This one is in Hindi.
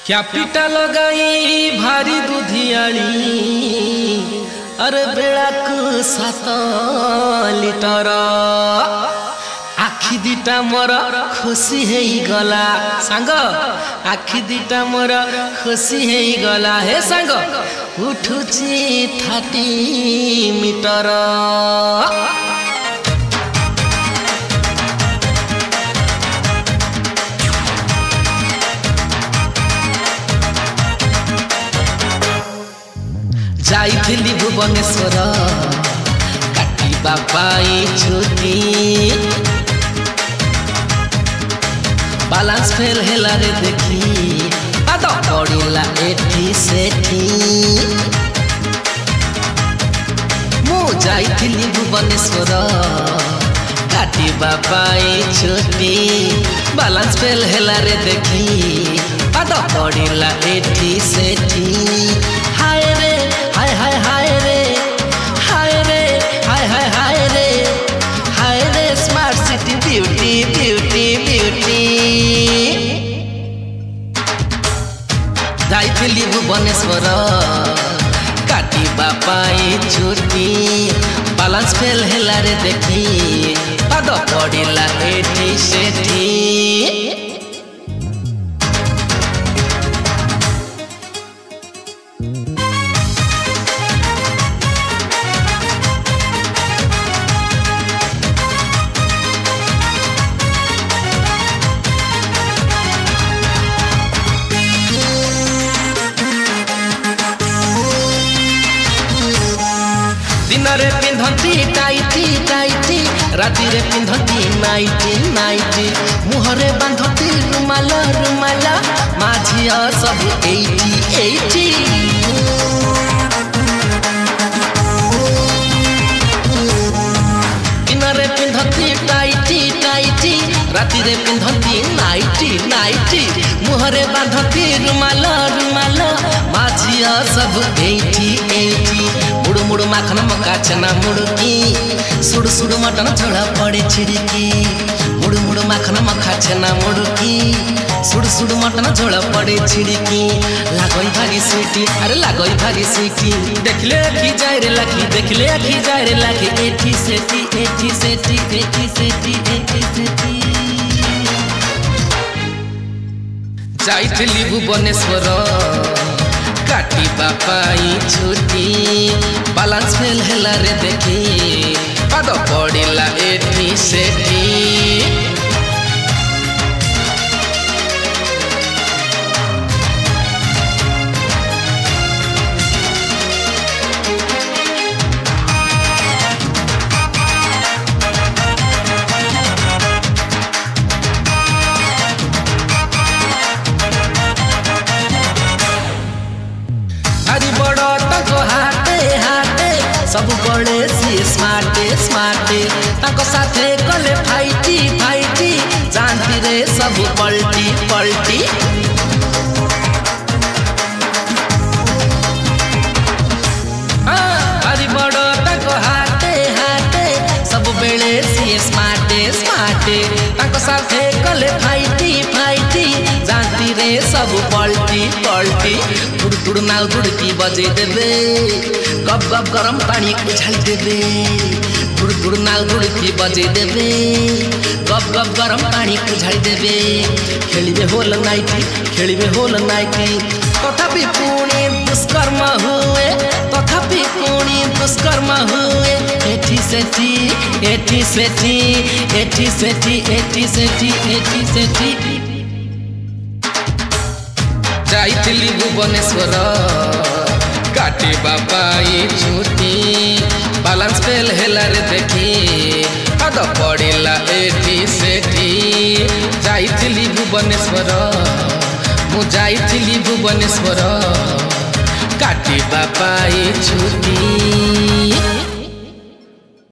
कैपिटल लगाई भारी दुधियाली अरे बेड़ा को 7 लिटर आखि दिटा मोर खुशी है गला सांग आखि दिटा मोर खुशी है गला हे सांग उठुची 30 मीटर जाइथिली भुवनेश्वर काटिबा पाई छुट्टी बालांस फेल हेला रे देखी पाद पड़िला एठी सेठी मु जाइथिली भुवनेश्वर काटिबा पाई छुट्टी बालांस फेल हेला रे देखी पाद पड़िला एठी सेठी हाय रे हाय हाय हाय रे हाय रे हाय हाय हाय रे smart city beauty beauty beauty जाइथिली भुवनेश्वर काटिबा पाई छुट्टी बालांस फेल हेला रे देखी पाद पड़िला एठी सेठी दिन रे पिंधती टाइटी टाइटी राति रे पिंधती नाइटी नाइटी मुहरे बांधती रुमाल रुमाल माझिया सब 80 दिन रे पिंधती टाइटी टाइटी राति रे पिंधती नाइटी नाइटी मुहरे बांधती रुमाल रुमाल माझिया सब 80 मुड़ मुड़ माखन मका चना मुड़की सुड़ सुड़ मटन झोला पड़े छिड़की मुड़ मुड़ माखन मका चना मुड़की सुड़ सुड़ मटन झोला पड़े छिड़की लागई भागी स्वीटी अरे लागई भागी स्वीटी देखले आखी जाय रे लाखी देखले आखी जाय रे लाखी एठी सेठी एठी सेठी एठी सेठी एठी सेठी जाइथिली भुवनेश्वर काटिबा पाई छुट्टी बालांस फेल हेला रे देखी पाद पड़िला एठी सेठी सब बड़े सी स्मार्टे स्मार्टे ताको साथे कले फाइटी फाइटी जानती रे सब पलटी पलटी हरी बड़ो ताको हाटे हाटे सब बेले सी स्मार्टे स्मार्टे ताको साथे कले फाइटी फाइटी जानती रे सब पलटी पलटी टुड़ टुड़ नाल दुड़की बजे देबे गप गप गरम पानी उछाल देबे गुड़ गुड़ नाल गुड़की बजे देबे गप गप गरम पानी उछाल देबे खेलिबे होल नाइटी तथापि पुणी दुष्कर्म हुए तथापि पुणी दुष्कर्म हुए एठी सेठी एठी सेठी एठी सेठी एठी सेठी एठी सेठी जाइथिली भुवनेश्वर काटिबा पाई छुट्टी बालांस फेल हेला रे देखी पाद पड़िला एठी सेठी जाइथिली भुवनेश्वर मु जाइथिली भुवनेश्वर काटिबा पाई छुट्टी।